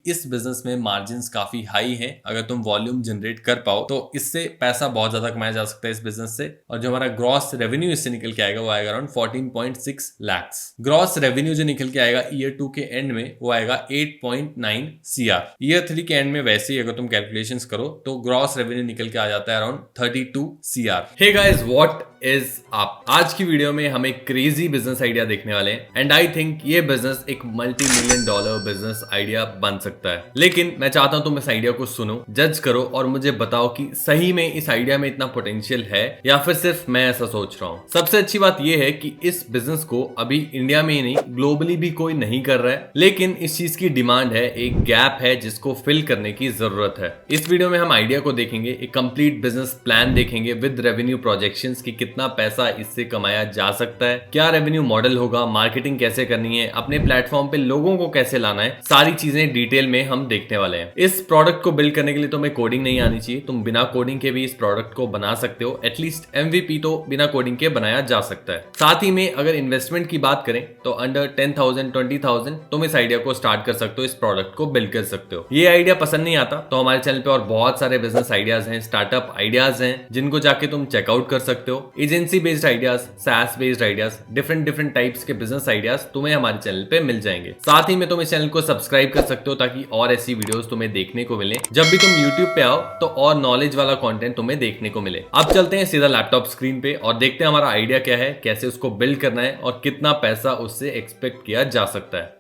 इस बिजनेस में मार्जिन काफी हाई है। अगर तुम वॉल्यूम जनरेट कर पाओ तो इससे पैसा बहुत ज्यादा कमाया जा सकता है इस बिजनेस से। और जो हमारा ग्रॉस रेवेन्यू इससे निकल के आएगा वो आएगा अराउंड 14.6 lakhs। ग्रॉस रेवेन्यू जो निकल के आएगा ईयर 2 के एंड में वो आएगा 8.9 CR। ईयर 3 के एंड में वैसे ही अगर तुम कैलकुलेशंस करो तो ग्रॉस रेवेन्यू निकल के आ जाता है around 32 CR। Hey guys, what is up? आज की वीडियो में हम एक क्रेजी बिजनेस आइडिया देखने वाले हैं एंड आई थिंक ये बिजनेस एक $multi-million बिजनेस आइडिया बन सकता है। लेकिन मैं चाहता हूं तुम इस आइडिया को सुनो, जज करो और मुझे बताओ कि सही में इस आइडिया में इतना पोटेंशियल है या फिर सिर्फ मैं ऐसा सोच रहा हूं। सबसे अच्छी बात यह है कि इस बिजनेस को अभी इंडिया में ही नहीं ग्लोबली भी कोई नहीं कर रहा है, लेकिन इस चीज की डिमांड है, एक गैप है जिसको फिल करने की जरूरत है। इस वीडियो में हम आइडिया को देखेंगे, एक कंप्लीट बिजनेस प्लान देखेंगे विद रेवेन्यू प्रोजेक्शंस की कितना पैसा इससे कमाया जा सकता है, क्या रेवेन्यू मॉडल होगा, मार्केटिंग कैसे करनी है, अपने प्लेटफॉर्म पे लोगों को कैसे लाना है, सारी चीजें डिटेल में हम देखने वाले हैं। इस प्रोडक्ट को बिल्ड करने के लिए तुम्हें कोडिंग नहीं आनी चाहिए, तुम बिना कोडिंग के भी इस प्रोडक्ट को बना सकते हो। एटलीस्ट MVP तो बिना कोडिंग के बनाया जा सकता है। साथ ही में अगर इन्वेस्टमेंट की बात करें तो अंडर 10,000 20,000 तुम इस आइडिया को स्टार्ट कर सकते हो, इस प्रोडक्ट को बिल्ड कर सकते हो। ये आइडिया पसंद नहीं आता तो हमारे चैनल पे और बहुत सारे बिजनेस आइडियाज हैं, स्टार्टअप आइडियाज हैं जिनको जाके तुम चेकआउट कर सकते हो। Agency based ideas, SaaS based ideas, different types के बिजनेस आइडियाज तुम्हें हमारे चैनल पे मिल जाएंगे। साथ ही में तुम इस चैनल को सब्सक्राइब कर सकते हो ताकि और ऐसी वीडियोस तुम्हें देखने को मिले। जब भी तुम YouTube पे आओ तो और नॉलेज वाला कंटेंट तुम्हें देखने को मिले। अब चलते हैं सीधा लैपटॉप स्क्रीन पे और देखते हैं हमारा आइडिया क्या है, कैसे उसको बिल्ड करना है और कितना पैसा उससे एक्सपेक्ट किया जा सकता है।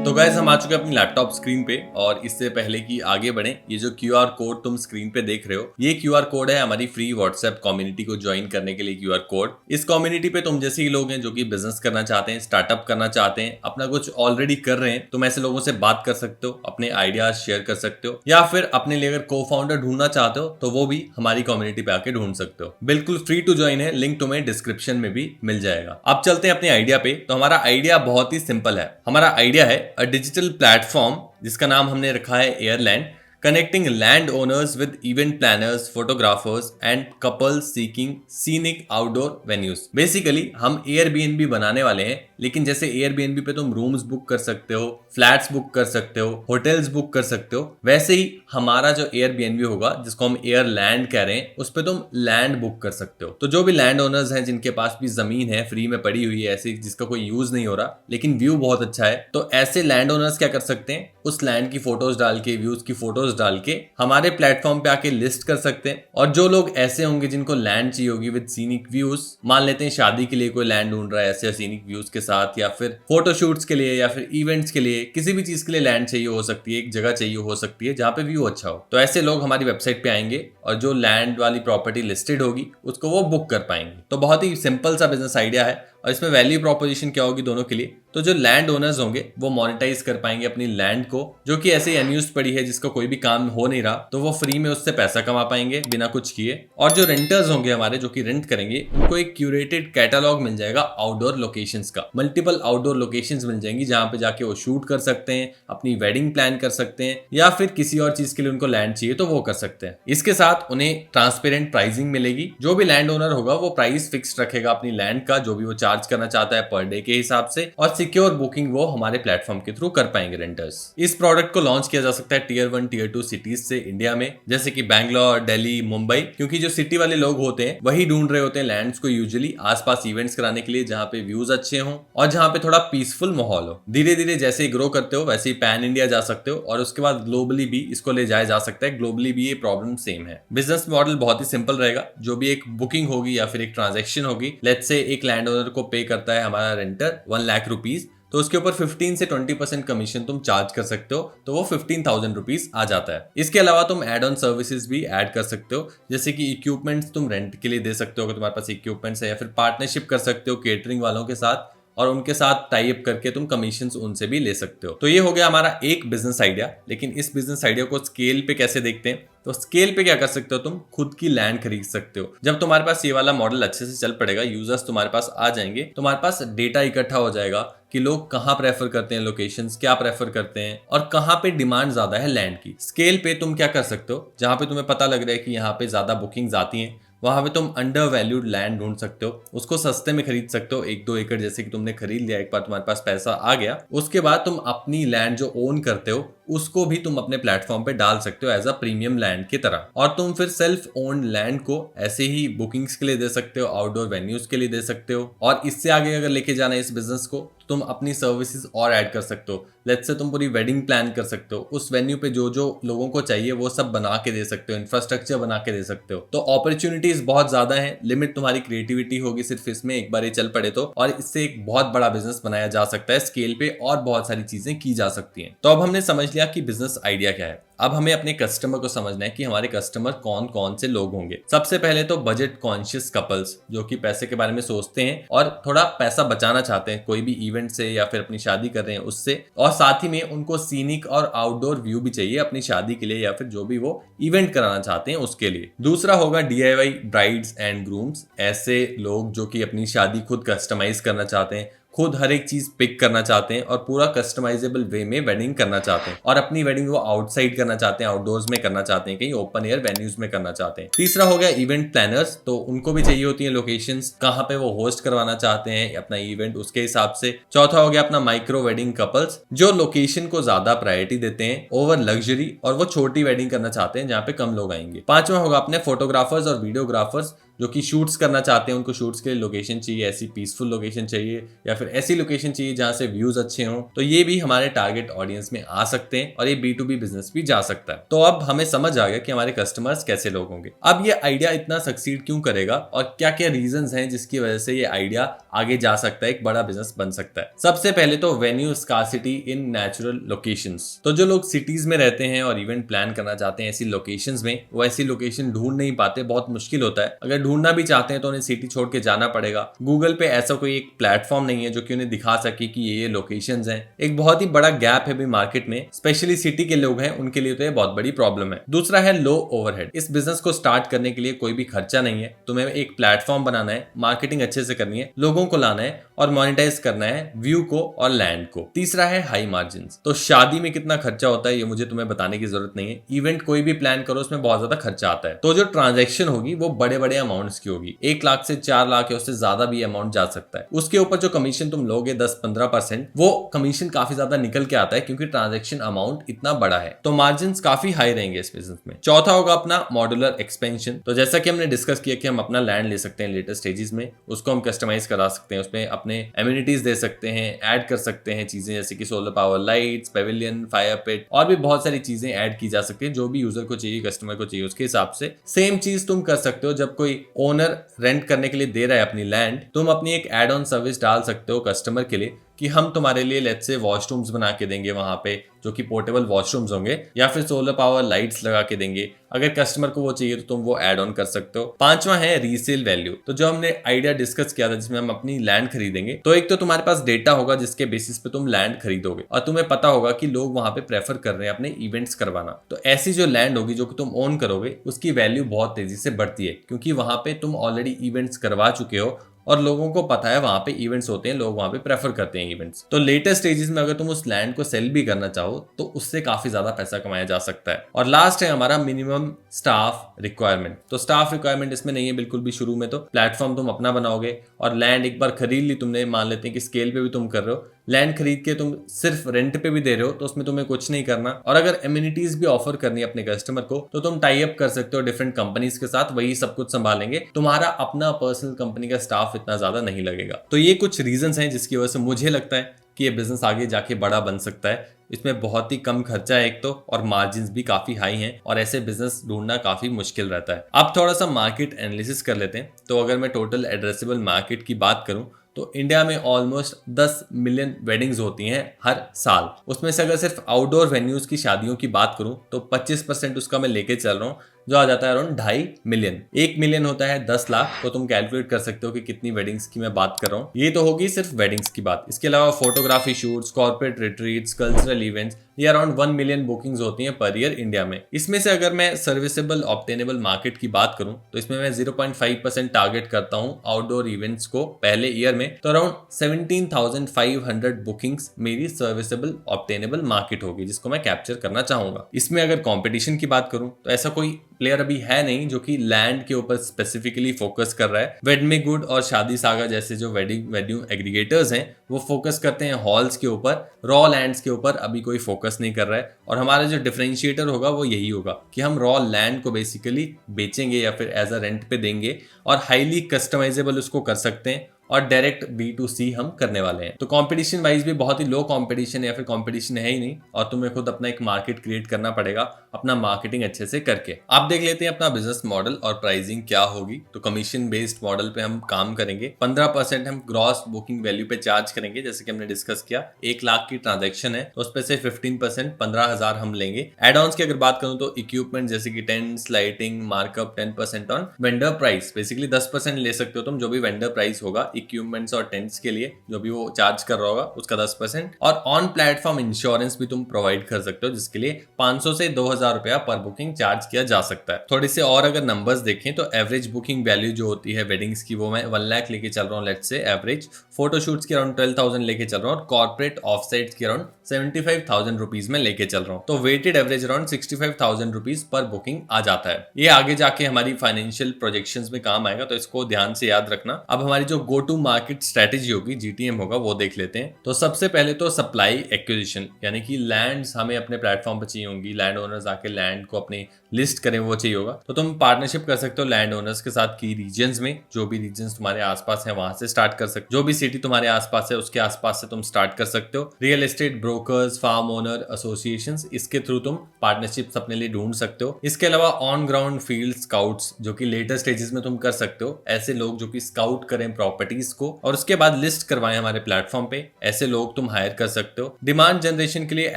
तो गाइस, हम आ चुके हैं अपनी लैपटॉप स्क्रीन पे और इससे पहले कि आगे बढ़े, ये जो QR कोड तुम स्क्रीन पे देख रहे हो, ये QR कोड है हमारी फ्री WhatsApp कम्युनिटी को ज्वाइन करने के लिए। QR कोड, इस कम्युनिटी पे तुम जैसे ही लोग हैं जो कि बिजनेस करना चाहते हैं, स्टार्टअप करना चाहते हैं, अपना कुछ ऑलरेडी कर रहे हैं, तुम ऐसे लोगों से बात कर सकते हो, अपने आइडियाज शेयर कर सकते हो, या फिर अपने लिए अगर को फाउंडर ढूंढना चाहते हो तो वो भी हमारी कम्युनिटी पे आके ढूंढ सकते हो। बिल्कुल फ्री टू ज्वाइन है, लिंक तुम्हें डिस्क्रिप्शन में भी मिल जाएगा। अब चलते हैं अपने आइडिया पे। तो हमारा आइडिया बहुत ही सिंपल है। हमारा आइडिया है अ डिजिटल प्लेटफॉर्म जिसका नाम हमने रखा है Ireland, connecting landowners with event planners, photographers and couples seeking scenic outdoor venues। Basically हम Airbnb बनाने वाले हैं, लेकिन जैसे Airbnb पे तुम रूम्स बुक कर सकते हो, फ्लैट्स बुक कर सकते हो, होटल्स बुक कर सकते हो, वैसे ही हमारा जो Airbnb होगा जिसको हम एयरलैंड कह रहे हैं, उस पे तुम लैंड बुक कर सकते हो। तो जो भी लैंड ओनर्स हैं जिनके पास भी जमीन है फ्री में पड़ी हुई है ऐसी जिसका कोई यूज नहीं हो रहा लेकिन व्यू बहुत अच्छा है, तो ऐसे लैंड ओनर्स क्या कर सकते हैं, उस लैंड की फोटोज डाल के, व्यूज की फोटोज डाल के हमारे प्लेटफॉर्म पे आके लिस्ट कर सकते हैं। और जो लोग ऐसे होंगे जिनको लैंड चाहिए होगी विद सीनिक व्यूज, मान लेते हैं शादी के लिए कोई लैंड ढूंढ रहा है ऐसे सीनिक व्यूज के साथ, या फिर फोटोशूट्स के लिए, या फिर इवेंट्स के लिए, किसी भी चीज के लिए लैंड चाहिए हो सकती है, एक जगह चाहिए हो सकती है जहां पे व्यू अच्छा हो, तो ऐसे लोग हमारी वेबसाइट पे आएंगे और जो लैंड वाली प्रॉपर्टी लिस्टेड होगी उसको वो बुक कर पाएंगे। तो बहुत ही सिंपल सा बिजनेस आइडिया है। और इसमें वैल्यू प्रोपोजिशन क्या होगी दोनों के लिए, तो जो लैंड ओनर्स होंगे वो मोनेटाइज कर पाएंगे अपनी लैंड को, जो कि ऐसे ही अनयूज्ड पड़ी है जिसका कोई भी काम हो नहीं रहा, तो वो फ्री में उससे पैसा कमा पाएंगे बिना कुछ किए। और जो रेंटर्स होंगे हमारे जो कि रेंट करेंगे, उनको एक क्यूरेटेड कैटलॉग मिल जाएगा आउटडोर लोकेशंस का। मल्टीपल आउटडोर लोकेशंस मिल जाएंगी जहां पे जाके वो शूट कर सकते हैं, अपनी वेडिंग प्लान कर सकते हैं, या फिर किसी और चीज के लिए उनको लैंड चाहिए तो वो कर सकते हैं। इसके साथ उन्हें ट्रांसपेरेंट प्राइसिंग मिलेगी। जो भी लैंड ओनर होगा वो प्राइस फिक्स रखेगा अपनी लैंड का, जो भी वो चार्ज करना चाहता है पर डे के हिसाब से, और सिक्योर बुकिंग वो हमारे प्लेटफॉर्म के थ्रू कर पाएंगे रेंटर्स। इस प्रोडक्ट को लॉन्च किया जा सकता है Tier 1 Tier 2 सिटीज से इंडिया में, जैसे कि बैंगलोर, दिल्ली, मुंबई, क्योंकि जो सिटी वाले लोग होते हैं वही ढूंढ रहे होते हैं लैंड्स को यूजुअली आसपास इवेंट्स कराने के लिए जहां पे व्यूज अच्छे हों और जहां पे थोड़ा पीसफुल माहौल हो। धीरे धीरे जैसे ही ग्रो करते हो वैसे ही पैन इंडिया जा सकते हो और उसके बाद ग्लोबली भी इसको ले जाया जा सकता है। ग्लोबली भी ये प्रॉब्लम सेम है। बिजनेस मॉडल बहुत ही सिंपल रहेगा। जो भी एक बुकिंग होगी या फिर एक ट्रांजेक्शन होगी, लेट्स से एक लैंड ओनर को पे करता है हमारा रेंटर 1 लाख रुपीज, तो उसके ऊपर 15 से 20% कमीशन तुम चार्ज कर सकते हो, तो वो 15,000 रुपीज आ जाता है। इसके अलावा तुम एड ऑन सर्विसेज भी ऐड कर सकते हो, जैसे कि इक्विपमेंट्स तुम रेंट के लिए दे सकते हो अगर तुम्हारे पास इक्विपमेंट्स है, या फिर पार्टनरशिप कर सकते हो केटरिंग वालों के साथ और उनके साथ टाई अप करके तुम कमीशंस उनसे भी ले सकते हो। तो ये हो गया हमारा एक बिजनेस आइडिया। लेकिन इस बिजनेस आइडिया को स्केल पे कैसे देखते हैं, तो स्केल पे क्या कर सकते हो, तुम खुद की लैंड खरीद सकते हो। जब तुम्हारे पास ये वाला मॉडल अच्छे से चल पड़ेगा, यूजर्स तुम्हारे पास आ जाएंगे, तुम्हारे पास डेटा इकट्ठा हो जाएगा कि लोग कहाँ प्रेफर करते हैं, लोकेशंस क्या प्रेफर करते हैं और कहाँ पे डिमांड ज्यादा है लैंड की। स्केल पे तुम क्या कर सकते हो, जहां पे तुम्हें पता लग रहा है कि यहाँ पे ज्यादा बुकिंग्स आती हैं, वहां पे तुम अंडर वैल्यूड लैंड ढूंढ सकते हो, उसको सस्ते में खरीद सकते हो। 1-2 एकड़ जैसे कि तुमने खरीद लिया, एक बार तुम्हारे पास पैसा आ गया, उसके बाद तुम अपनी लैंड जो ओन करते हो उसको भी तुम अपने प्लेटफॉर्म पे डाल सकते हो एज अ प्रीमियम लैंड की तरह। और तुम फिर सेल्फ ओन्ड लैंड को ऐसे ही बुकिंग्स के लिए दे सकते हो, आउटडोर वेन्यूज के लिए दे सकते हो। और इससे आगे अगर लेके जाना है इस बिजनेस को, तुम अपनी सर्विसेज और ऐड कर सकते हो। लेट्स से तुम पूरी वेडिंग प्लान कर सकते हो, उस वेन्यू पे जो जो लोगों को चाहिए वो सब बना के दे सकते हो, इंफ्रास्ट्रक्चर बना के दे सकते हो। तो अपॉर्चुनिटीज बहुत ज्यादा है, लिमिट तुम्हारी क्रिएटिविटी होगी सिर्फ इसमें, एक बार ये चल पड़े तो। और इससे एक बहुत बड़ा बिजनेस बनाया जा सकता है स्केल पे, और बहुत सारी चीजें की जा सकती हैं। तो अब हमने समझ लिया कि बिजनेस आइडिया क्या है। अब हमें अपने कस्टमर को समझना है कि हमारे कस्टमर कौन कौन से लोग होंगे। सबसे पहले तो बजट कॉन्शियस कपल्स, जो कि पैसे के बारे में सोचते हैं और थोड़ा पैसा बचाना चाहते हैं कोई भी इवेंट से या फिर अपनी शादी कर रहे हैं उससे। और साथ ही में उनको सीनिक और आउटडोर व्यू भी चाहिए अपनी शादी के लिए या फिर जो भी वो इवेंट कराना चाहते हैं उसके लिए। दूसरा होगा DIY ब्राइड्स एंड ग्रूम्स, ऐसे लोग जो कि अपनी शादी खुद कस्टमाइज करना चाहते हैं, खुद हर एक चीज पिक करना चाहते हैं और पूरा कस्टमाइजेबल वे में वेडिंग करना चाहते हैं। और अपनी वेडिंग वो आउटसाइड करना चाहते हैं, आउटडोर्स में करना चाहते हैं, कहीं ओपन एयर वेन्यूज में करना चाहते हैं। तीसरा हो गया इवेंट प्लानर्स, तो उनको भी चाहिए होती है लोकेशंस, कहाँ पे वो होस्ट करवाना चाहते हैं अपना इवेंट, उसके हिसाब से। चौथा हो गया अपना माइक्रो वेडिंग कपल्स, जो लोकेशन को ज्यादा प्रायोरिटी देते हैं ओवर लग्जरी, और वो छोटी वेडिंग करना चाहते हैं जहाँ पे कम लोग आएंगे। पांचवा होगा अपने फोटोग्राफर्स और वीडियोग्राफर्स, जो कि शूट्स करना चाहते हैं, उनको शूट्स के लिए लोकेशन चाहिए, ऐसी पीसफुल लोकेशन चाहिए या फिर ऐसी लोकेशन चाहिए जहां से व्यूज अच्छे हों। तो ये भी हमारे टारगेट ऑडियंस में आ सकते हैं और ये B2B बिजनेस भी जा सकता है। तो अब हमें समझ आ गया कि हमारे कस्टमर्स कैसे लोग होंगे। अब ये आइडिया इतना सक्सीड क्यों करेगा और क्या क्या रीजंस हैं जिसकी वजह से ये आइडिया आगे जा सकता है, एक बड़ा बिजनेस बन सकता है। सबसे पहले तो venue scarcity in natural locations. तो जो लोग सिटीज में रहते हैं और इवेंट प्लान करना चाहते हैं ऐसी लोकेशंस में, वो ऐसी लोकेशन ढूंढ नहीं पाते, बहुत मुश्किल होता है। अगर ढूंढना भी चाहते हैं तो उन्हें सिटी छोड़ के जाना पड़ेगा। गूगल पे ऐसा कोई एक प्लेटफॉर्म नहीं है जो कि उन्हें दिखा सके कि ये लोकेशंस हैं। एक बहुत ही बड़ा गैप है भी मार्केट में, स्पेशली सिटी के लोग हैं उनके लिए तो ये बहुत बड़ी प्रॉब्लम है। दूसरा है लो ओवरहेड। इस बिजनेस को स्टार्ट करने के लिए कोई भी खर्चा नहीं है, तुम्हें एक प्लेटफॉर्म बनाना है, मार्केटिंग अच्छे से करनी है, लोगों को लाना है और मोनेटाइज करना है व्यू को और लैंड को। तीसरा है हाई मार्जिन। तो शादी में कितना खर्चा होता है ये मुझे तुम्हें बताने की जरूरत नहीं है, इवेंट कोई भी प्लान करो उसमें बहुत ज्यादा खर्चा आता है। तो जो ट्रांजेक्शन होगी वो बड़े बड़े अमाउंट्स की होगी, 1 लाख से 4 लाख या उससे ज्यादा भी अमाउंट जा सकता है। उसके ऊपर जो कमीशन तुम लोगे 10-15%, वो कमीशन काफी ज्यादा निकल के आता है क्योंकि ट्रांजैक्शन अमाउंट इतना बड़ा है। तो मार्जिन काफी हाई रहेंगे इस बिजनेस में। चौथा होगा अपना मॉड्यूलर एक्सपेंशन। तो जैसा कि हमने डिस्कस किया कि हम अपना लैंड ले सकते हैं लेटर स्टेजेस में, उसको हम कस्टमाइज करा सकते हैं, उसमें अपने एम्यूनिटीज दे सकते हैं, ऐड कर सकते हैं चीजें जैसे कि solar power lights, pavilion, fire pit और भी बहुत सारी चीजें ऐड की जा सकती है जो भी यूजर को चाहिए, कस्टमर को चाहिए उसके हिसाब से। सेम चीज तुम कर सकते हो जब कोई ओनर रेंट करने के लिए दे रहा है अपनी लैंड, तुम अपनी एक एड ऑन सर्विस डाल सकते हो कस्टमर के लिए कि हम तुम्हारे लिए लेट्स से वॉशरूम्स बना के देंगे वहां पे, जो कि पोर्टेबल वॉशरूम्स होंगे, या फिर सोलर पावर लाइट्स लगा के देंगे। अगर कस्टमर को वो चाहिए तो तुम वो ऐड ऑन कर सकते हो। पांचवा है रीसेल वैल्यू। तो जो हमने आइडिया डिस्कस किया था जिसमें हम अपनी लैंड खरीदेंगे, तो एक तो तुम्हारे पास डेटा होगा जिसके बेसिस पे तुम लैंड खरीदोगे और तुम्हें पता होगा कि लोग वहां पे प्रेफर कर रहे हैं अपने इवेंट्स करवाना। तो ऐसी जो लैंड होगी जो कि तुम ओन करोगे उसकी वैल्यू बहुत तेजी से बढ़ती है क्योंकि वहां पे तुम ऑलरेडी इवेंट्स करवा चुके हो और लोगों को पता है वहां पे इवेंट्स होते हैं, लोग वहां पे प्रेफर करते हैं इवेंट्स। तो लेटेस्ट स्टेजेस में अगर तुम उस लैंड को सेल भी करना चाहो तो उससे काफी ज्यादा पैसा कमाया जा सकता है। और लास्ट है हमारा मिनिमम स्टाफ रिक्वायरमेंट। तो स्टाफ रिक्वायरमेंट इसमें नहीं है बिल्कुल भी शुरू में, तो प्लेटफॉर्म तुम अपना बनाओगे और लैंड एक बार खरीद ली तुमने, मान लेते हैं कि स्केल पे भी तुम कर रहे हो, लैंड खरीद के तुम सिर्फ रेंट पे भी दे रहे हो तो उसमें तुम्हें कुछ नहीं करना। और अगर एम्यूनिटीज भी ऑफर करनी है अपने कस्टमर को तो तुम टाई अप कर सकते हो डिफरेंट कंपनीज के साथ, वही सब कुछ संभालेंगे, तुम्हारा अपना पर्सनल कंपनी का स्टाफ इतना ज्यादा नहीं लगेगा। तो ये कुछ रीजंस हैं जिसकी वजह से मुझे लगता है कि ये बिजनेस आगे जाके बड़ा बन सकता है। इसमें बहुत ही कम खर्चा है एक तो, और मार्जिन्स भी काफी हाई हैं और ऐसे बिजनेस ढूंढना काफी मुश्किल रहता है। अब थोड़ा सा मार्केट एनालिसिस कर लेते हैं। तो अगर मैं टोटल एड्रेसेबल मार्केट की बात करूं तो इंडिया में ऑलमोस्ट 10 मिलियन वेडिंग्स होती हैं हर साल। उसमें से अगर सिर्फ आउटडोर वेन्यूज की शादियों की बात करूं तो 25% उसका मैं लेके चल रहा हूं, जो आ जाता है अराउंड 2.5 मिलियन। 1 मिलियन होता है 10 लाख, तो तुम कैलकुलेट कर सकते हो कि कितनी वेडिंग्स की मैं बात कर रहा हूँ। ये तो होगी सिर्फ वेडिंग्स की बात। इसके अलावा photography shoots, corporate retreats, cultural events, ये अराउंड 1 मिलियन बुकिंग्स होती हैं पर ईयर इंडिया में। इसमें से अगर मैं सर्विसेबल ऑब्टेनेबल मार्केट की बात करूं तो इसमें मैं 0.5% टारगेट करता हूं आउटडोर इवेंट्स को पहले ईयर में, तो अराउंड 17,500 बुकिंग्स मेरी सर्विसेबल ऑब्टेनेबल मार्केट होगी जिसको मैं कैप्चर करना चाहूंगा। इसमें अगर कंपटीशन की बात करूं तो ऐसा कोई प्लेयर अभी है नहीं जो कि लैंड के ऊपर स्पेसिफिकली फोकस कर रहा है। वेडमी गुड और शादी सागा जैसे जो वेडिंग एग्रीगेटर्स हैं वो फोकस करते हैं हॉल्स के ऊपर, रॉ लैंड्स के ऊपर अभी कोई फोकस नहीं कर रहा है। और हमारा जो डिफरेंशिएटर होगा वो यही होगा कि हम रॉ लैंड को बेसिकली बेचेंगे या फिर एज अ रेंट पे देंगे और हाईली कस्टमाइजेबल उसको कर सकते हैं और डायरेक्ट B2C हम करने वाले हैं। तो कंपटीशन वाइज भी बहुत ही लो कंपटीशन या फिर कंपटीशन है ही नहीं और तुम्हें खुद अपना एक मार्केट क्रिएट करना पड़ेगा अपना मार्केटिंग अच्छे से करके। आप देख लेते हैं अपना बिजनेस मॉडल और प्राइसिंग क्या होगी। तो कमीशन बेस्ड मॉडल पे हम काम करेंगे। 15% हम ग्रॉस बुकिंग वैल्यू पे चार्ज करेंगे, जैसे कि हमने डिस्कस किया 1 लाख की ट्रांजेक्शन है तो उस पे से 15% 15,000 हम लेंगे। एड ऑन्स की अगर बात करूं तो इक्विपमेंट जैसे कि tents, lighting, markup 10% on vendor price, basically 10% ले सकते हो तुम जो भी वेंडर प्राइस होगा इक्विपमेंट्स और टेंट्स के लिए जो भी वो चार्ज कर रहा होगा उसका 10%। और ऑन प्लेटफॉर्म इंश्योरेंस भी तुम प्रोवाइड कर सकते हो जिसके लिए 500 से 2,000 रुपया पर बुकिंग चार्ज किया जा सकता है। थोड़ी से और अगर नंबर्स देखें तो एवरेज बुकिंग वैल्यू जो होती है वेडिंग्स की वो मैं 1 लाख लेके चल रहा हूँ लेट्स से एवरेज। फोटोशूट्स की अराउंड 12,000 लेके चल रहा हूँ और कॉर्पोरेट ऑफसाइट्स की अराउंड 75,000 रुपीज में लेके चल रहा हूँ। तो वेटेड एवरेज अराउंड 65,000 रुपीज पर बुकिंग आ जाता है। ये आगे जाके हमारी फाइनेंशियल प्रोजेक्शंस में काम आएगा तो इसको ध्यान से याद रखना। अब हमारी जो गो टू मार्केट स्ट्रेटेजी होगी GTM होगा वो देख लेते हैं। तो सबसे पहले तो सप्लाई एक्विजिशन यानी कि लैंड्स हमें अपने प्लेटफॉर्म पर चाहिए होंगी। लैंड ओनर्स आके लैंड को अपने लिस्ट करें वो चाहिए होगा तो तुम पार्टनरशिप कर सकते हो लैंड ओनर्स के साथ की रीजन्स में। जो भी रीजन्स तुम्हारे आसपास है वहां से स्टार्ट कर सकते हो। जो भी सिटी तुम्हारे आसपास है उसके आसपास से तुम स्टार्ट कर सकते हो। Real estate brokers, farm owner associations, इसके थ्रू तुम पार्टनरशिप्स अपने लिए ढूंढ सकते हो। इसके अलावा ऑन ग्राउंड फील्ड स्काउट्स जो कि लेटर स्टेजेस में तुम कर सकते हो। ऐसे लोग जो कि स्काउट करें प्रॉपर्टीज को और उसके बाद लिस्ट करवाएं हमारे प्लेटफॉर्म पे, ऐसे लोग तुम हायर कर सकते हो। डिमांड जनरेशन के लिए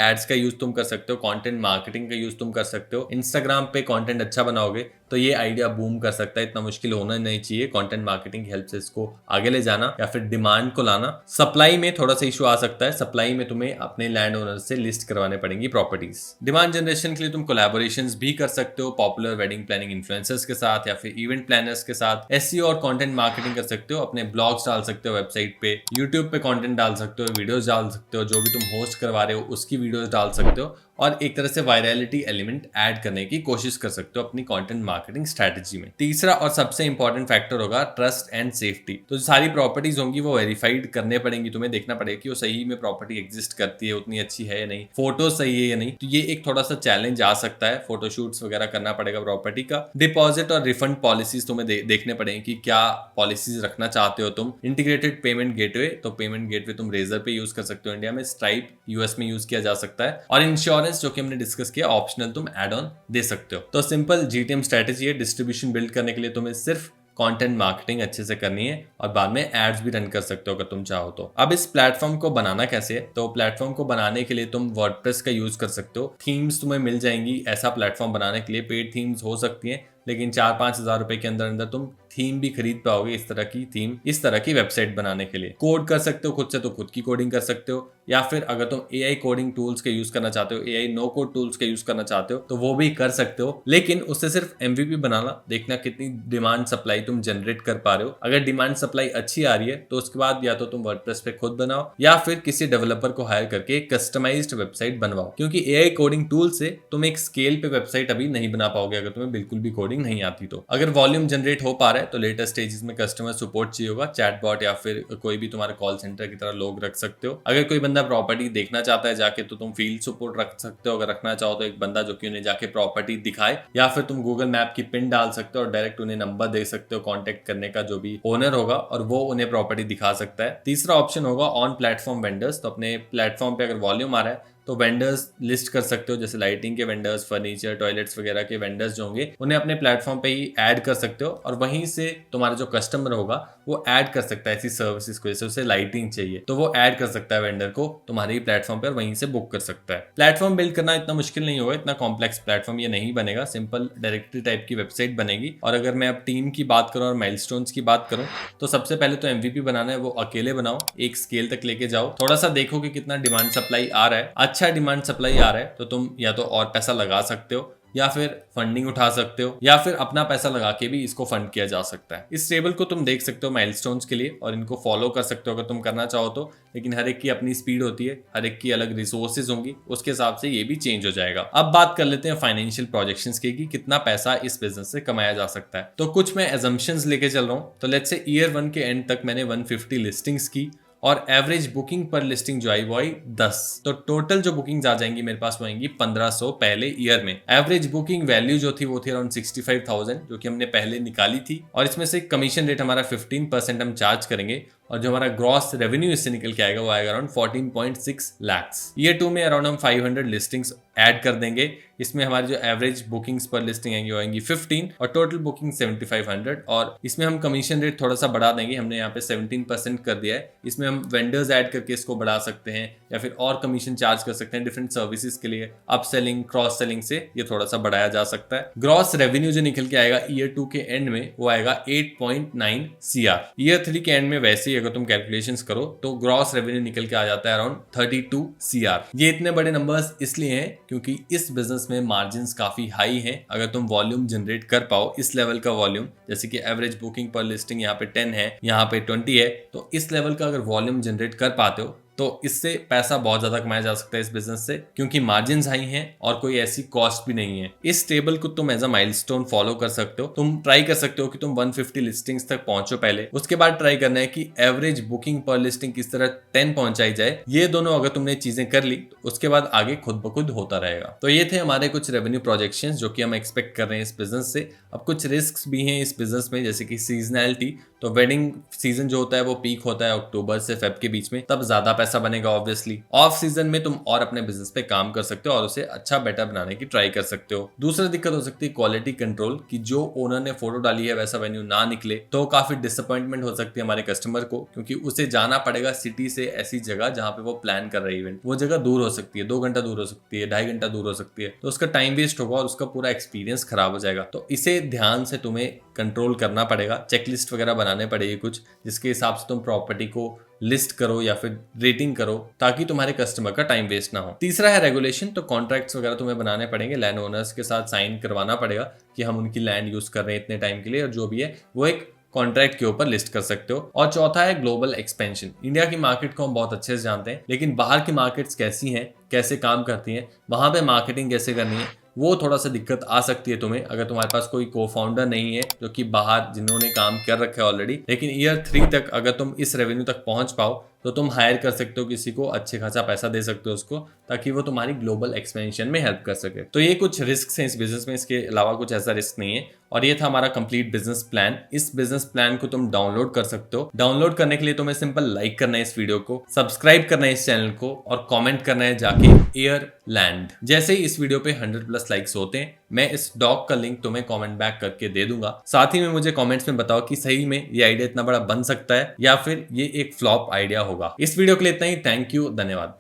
एड्स का यूज तुम कर सकते हो। कंटेंट मार्केटिंग का यूज तुम कर सकते हो। इंस्टाग्राम पे कंटेंट अच्छा बनाओगे तो ये आइडिया बूम कर सकता है। इतना मुश्किल होना नहीं चाहिए कंटेंट मार्केटिंग की हेल्प से इसको आगे ले जाना या फिर डिमांड को लाना। सप्लाई में थोड़ा सा इशू आ सकता है। सप्लाई में तुम्हें अपने लैंड ओनर से लिस्ट करवाने पड़ेंगी प्रॉपर्टीज। डिमांड जनरेशन के लिए तुम कोलैबोरेशंस भी कर सकते हो पॉपुलर वेडिंग प्लानिंग इन्फ्लुएंसर्स के साथ या फिर इवेंट प्लानर्स के साथ। SEO और कंटेंट मार्केटिंग कर सकते हो। अपने ब्लॉग्स डाल सकते हो वेबसाइट पे, यूट्यूब पे कंटेंट डाल सकते हो, वीडियोस डाल सकते हो, जो भी तुम होस्ट करवा रहे हो उसकी वीडियोस डाल सकते हो और एक तरह से वायरलिटी एलिमेंट ऐड करने की कोशिश कर सकते हो अपनी कंटेंट मार्केटिंग स्ट्रेटजी में। तीसरा और सबसे इंपॉर्टेंट फैक्टर होगा ट्रस्ट एंड सेफ्टी। तो जो सारी प्रॉपर्टीज होंगी वो वेरीफाइड करने पड़ेंगी। तुम्हें देखना पड़ेगा कि वो सही में प्रॉपर्टी एग्जिस्ट करती है, उतनी अच्छी है या नहीं, फोटो सही है या नहीं। तो ये एक थोड़ा सा चैलेंज आ सकता है। फोटोशूट्स वगैरह करना पड़ेगा प्रॉपर्टी का। डिपॉजिट और रिफंड पॉलिसीज तुम्हें देखने पड़ेंगे कि क्या पॉलिसीज रखना चाहते हो तुम। इंटीग्रेटेड पेमेंट गेटवे, तो पेमेंट गेटवे तुम रेजर पे यूज कर सकते हो इंडिया में, स्ट्राइप US में यूज किया जा सकता है। और इंश्योरेंस जो कि हमने डिस्कस किया ऑप्शनल तुम एड ऑन दे सकते हो। तो सिंपल GTM स्ट्रेटेजी है। डिस्ट्रीब्यूशन बिल्ड करने के लिए तुम्हें सिर्फ कंटेंट मार्केटिंग अच्छे से करनी है और बाद में एड्स भी रन कर सकते हो अगर तुम चाहो तो। अब इस प्लेटफॉर्म को बनाना कैसे है? तो प्लेटफॉर्म को बनाने के लिए तुम वर्डप्रेस का यूज कर सकते हो। थीम्स तुम्हें मिल जाएंगी। ऐसा प्लेटफॉर्म बनाने के लिए पेड थीम्स हो सकती हैं लेकिन 4-5 हजार रुपए के अंदर अंदर तुम थीम भी खरीद पाओगे। इस तरह की थीम, इस तरह की वेबसाइट बनाने के लिए कोड कर सकते हो खुद से, तो खुद की कोडिंग कर सकते हो या फिर अगर तुम AI कोडिंग टूल्स के यूज करना चाहते हो, AI नो कोड टूल्स के यूज करना चाहते हो तो वो भी कर सकते हो। लेकिन उससे सिर्फ MVP बनाना, देखना कितनी डिमांड सप्लाई तुम जनरेट कर पा रहे हो। अगर डिमांड सप्लाई अच्छी आ रही है तो उसके बाद या तो तुम वर्डप्रेस पे खुद बनाओ या फिर किसी डेवलपर को हायर करके कस्टमाइज्ड वेबसाइट बनवाओ, क्योंकि AI कोडिंग टूल से तुम एक स्केल पे वेबसाइट अभी नहीं बना पाओगे अगर तुम्हें बिल्कुल भी कोडिंग नहीं आती तो। अगर वॉल्यूम जनरेट हो पा रहा है तो लेटर स्टेजेस में कस्टमर सपोर्ट चाहिए होगा, चैटबॉट या फिर कोई भी तुम्हारे कॉल सेंटर की तरह लोग रख सकते हो। अगर कोई बंदा प्रॉपर्टी देखना चाहता है जाके तो तुम फील्ड सपोर्ट रख सकते हो। अगर रखना चाहो तो एक बंदा जो कि उन्हें जाके प्रॉपर्टी दिखाए, या फिर तुम गूगल मैप की पिन डाल सकते हो और डायरेक्ट उन्हें नंबर दे सकते हो कॉन्टेक्ट करने का जो भी ओनर होगा और वो उन्हें प्रॉपर्टी दिखा सकता है। तीसरा ऑप्शन होगा ऑन प्लेटफॉर्म वेंडर्स। तो अपने प्लेटफॉर्म पे अगर वॉल्यूम आ रहा है तो वेंडर्स लिस्ट कर सकते हो, जैसे लाइटिंग के वेंडर्स, फर्नीचर, टॉयलेट्स वगैरह के वेंडर्स जो होंगे उन्हें अपने प्लेटफॉर्म पे ही ऐड कर सकते हो और वहीं से तुम्हारा जो कस्टमर होगा वो ऐड कर सकता है ऐसी सर्विसेज को। जैसे उसे लाइटिंग चाहिए तो वो ऐड कर सकता है वेंडर को तुम्हारे ही प्लेटफॉर्म पे और वहीं से बुक कर सकता है। प्लेटफॉर्म बिल्ड करना इतना मुश्किल नहीं होगा, इतना कॉम्प्लेक्स प्लेटफॉर्म ये नहीं बनेगा। सिंपल डायरेक्टरी टाइप की वेबसाइट बनेगी। और अगर मैं अब टीम की बात करूं और माइलस्टोन्स की बात करूं तो सबसे पहले तो MVP बनाना है, वो अकेले बनाओ, एक स्केल तक लेके जाओ, थोड़ा सा देखो कि कितना डिमांड सप्लाई आ रहा है। अच्छा डिमांड सप्लाई आ रहा है तो तुम या तो और पैसा लगा सकते हो या फिर फंडिंग उठा सकते हो, या फिर अपना पैसा लगा के भी इसको फंड किया जा सकता है। इस टेबल को तुम देख सकते हो माइलस्टोन्स के लिए और इनको फॉलो कर सकते हो अगर तुम करना चाहो तो, लेकिन हर एक की अपनी स्पीड होती है, हर एक की अलग रिसोर्सेज होंगी, उसके हिसाब से ये भी चेंज हो जाएगा। अब बात कर लेते हैं फाइनेंशियल प्रोजेक्शंस की कि कितना पैसा इस बिजनेस से कमाया जा सकता है। तो कुछ मैं एजम्पशंस लेके चल रहा हूँ। तो लेट्स से ईयर 1 के एंड तक मैंने 150 लिस्टिंग्स की और एवरेज बुकिंग पर लिस्टिंग जो आई वो आई 10। तो टोटल जो बुकिंग्स आ जाएंगी मेरे पास वो आएंगी 1500 पहले ईयर में। एवरेज बुकिंग वैल्यू जो थी वो थी अराउंड 65,000 जो कि हमने पहले निकाली थी, और इसमें से कमीशन रेट हमारा 15% हम चार्ज करेंगे, और जो हमारा ग्रॉस रेवेन्यू इससे निकल के आएगा वो आएगा अराउंड 14.6 लाख्स। ईयर 2 में अराउंड हम 500 लिस्टिंग्स ऐड कर देंगे। इसमें हमारी जो एवरेज बुकिंग्स पर लिस्टिंग आएंगी वो आएंगी 15 और टोटल बुकिंग 7500, और इसमें हम कमीशन रेट थोड़ा सा बढ़ा देंगे। हमने यहाँ पे 17% कर दिया है। इसमें हम वेंडर्स ऐड करके इसको बढ़ा सकते हैं या फिर और कमीशन चार्ज कर सकते हैं डिफरेंट सर्विसेज के लिए। अप सेलिंग क्रॉस सेलिंग से ये थोड़ा सा बढ़ाया जा सकता है। ग्रॉस रेवेन्यू जो निकल के आएगा ईयर 2 के एंड में वो आएगा 8.9 CR। ईयर 3 के एंड में वैसे ही अगर तुम कैलकुलेशंस करो तो ग्रॉस रेवेन्यू निकल के आ जाता है अराउंड 32 CR। ये इतने बड़े नंबर्स इसलिए हैं क्योंकि इस बिजनेस में मार्जिन्स काफी हाई हैं। अगर तुम वॉल्यूम जनरेट कर पाओ इस लेवल का वॉल्यूम, जैसे कि एवरेज बुकिंग पर लिस्टिंग यहाँ पे 10 है, यहाँ पे 20 है, तो इस लेवल का अगर वॉल्यूम जनरेट कर पाते हो तो इससे पैसा बहुत ज्यादा कमाया जा सकता है इस बिजनेस से, क्योंकि मार्जिन्स हाई हैं और कोई ऐसी कॉस्ट भी नहीं है। इस टेबल को तुम एज अ माइलस्टोन फॉलो कर सकते हो। तुम ट्राई कर सकते हो कि तुम 150 लिस्टिंग्स तक पहुंचो पहले, उसके बाद ट्राई करना है कि एवरेज बुकिंग पर लिस्टिंग किस तरह 10 पहुंचाई जाए। ये दोनों अगर तुमने चीजें कर ली तो उसके बाद आगे खुद ब खुद होता रहेगा। तो ये थे हमारे कुछ रेवेन्यू प्रोजेक्शंस जो कि हम एक्सपेक्ट कर रहे हैं इस बिजनेस से। अब कुछ रिस्क भी हैं इस बिजनेस में, जैसे कि सीजनैलिटी। तो वेडिंग सीजन जो होता है वो पीक होता है अक्टूबर से फेब के बीच में, तब ज्यादा पैसा बनेगा ऑब्वियसली। ऑफ सीजन में तुम और अपने बिजनेस पे काम कर सकते हो और उसे अच्छा बेटर बनाने की ट्राई कर सकते हो। दूसरा दिक्कत हो सकती है क्वालिटी कंट्रोल, कि जो ओनर ने फोटो डाली है वैसा वेन्यू ना निकले तो काफी डिसअपॉइंटमेंट हो सकती है हमारे कस्टमर को, क्योंकि उसे जाना पड़ेगा सिटी से ऐसी जगह जहां पे वो प्लान कर रहे इवेंट। वो जगह दूर हो सकती है, 2 घंटा दूर हो सकती है, 2.5 घंटा दूर हो सकती है, तो उसका टाइम वेस्ट होगा और उसका पूरा एक्सपीरियंस खराब हो जाएगा। तो इसे ध्यान से तुम्हें कंट्रोल करना पड़ेगा। चेकलिस्ट वगैरह बनाने पड़ेगी कुछ, जिसके हिसाब से तुम प्रॉपर्टी को लिस्ट करो या फिर रेटिंग करो, ताकि तुम्हारे कस्टमर का टाइम वेस्ट ना हो। तीसरा है रेगुलेशन। तो कॉन्ट्रैक्ट्स वगैरह तुम्हें बनाने पड़ेंगे, लैंड ओनर्स के साथ साइन करवाना पड़ेगा कि हम उनकी लैंड यूज कर रहे हैं इतने टाइम के लिए, और जो भी है वो एक कॉन्ट्रैक्ट के ऊपर लिस्ट कर सकते हो। और चौथा है ग्लोबल एक्सपेंशन। इंडिया की मार्केट को हम बहुत अच्छे से जानते हैं, लेकिन बाहर की मार्केट्स कैसी हैं, कैसे काम करती हैं, वहां पे मार्केटिंग कैसे करनी है, वो थोड़ा सा दिक्कत आ सकती है तुम्हें अगर तुम्हारे पास कोई को फाउंडर नहीं है जो कि बाहर जिन्होंने काम कर रखा है ऑलरेडी। लेकिन ईयर 3 तक अगर तुम इस रेवेन्यू तक पहुंच पाओ तो तुम हायर कर सकते हो किसी को, अच्छे खासा पैसा दे सकते हो उसको, ताकि वो तुम्हारी ग्लोबल एक्सपेंशन में हेल्प कर सके। तो ये कुछ रिस्क हैं इस बिजनेस में, इसके अलावा कुछ ऐसा रिस्क नहीं है। और ये था हमारा कंप्लीट बिजनेस प्लान। इस बिजनेस प्लान को तुम डाउनलोड कर सकते हो। डाउनलोड करने के लिए तुम्हें सिंपल लाइक करना है इस वीडियो को, सब्सक्राइब करना है इस चैनल को, और कमेंट करना है जाके एयरलैंड। जैसे ही इस वीडियो पे 100+ लाइक्स होते हैं मैं इस डॉग का लिंक तुम्हें कमेंट बैक करके दे दूंगा। साथ ही में मुझे कमेंट्स में बताओ कि सही में ये आइडिया इतना बड़ा बन सकता है या फिर ये एक फ्लॉप आइडिया होगा। इस वीडियो के लिए इतना ही। थैंक यू, धन्यवाद।